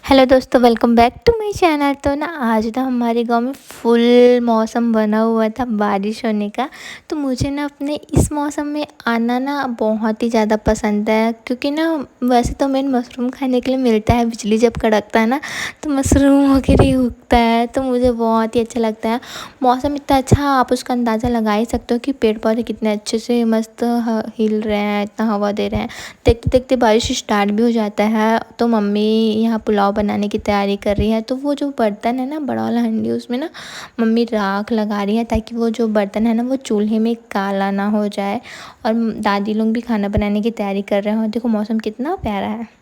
Hello दोस्तों, welcome back to my channel. तो ना आज ना हमारे गांव में फुल मौसम बना हुआ था बारिश होने का। तो मुझे ना अपने इस मौसम में आना ना बहुत ही ज़्यादा पसंद है, क्योंकि ना वैसे तो मेन मशरूम खाने के लिए मिलता है, बिजली जब कड़कता है ना तो मशरूम वगैरह ही उगता है, तो मुझे बहुत ही अच्छा लगता है। मौसम इतना अच्छा, आप उसका अंदाज़ा लगा ही सकते हो कि पेड़ पौधे कितने अच्छे से मस्त हिल रहे हैं, इतना हवा दे रहे हैं। देखते देखते बारिश स्टार्ट भी हो जाता है। तो मम्मी यहाँ पुलाव बनाने की तैयारी कर रही है। तो वो जो बर्तन है ना, बड़ा वाला हंडी, उसमें ना मम्मी राख लगा रही है, ताकि वो जो बर्तन है ना वो चूल्हे में काला ना हो जाए। और दादी लोग भी खाना बनाने की तैयारी कर रहे हैं। और देखो मौसम कितना प्यारा है।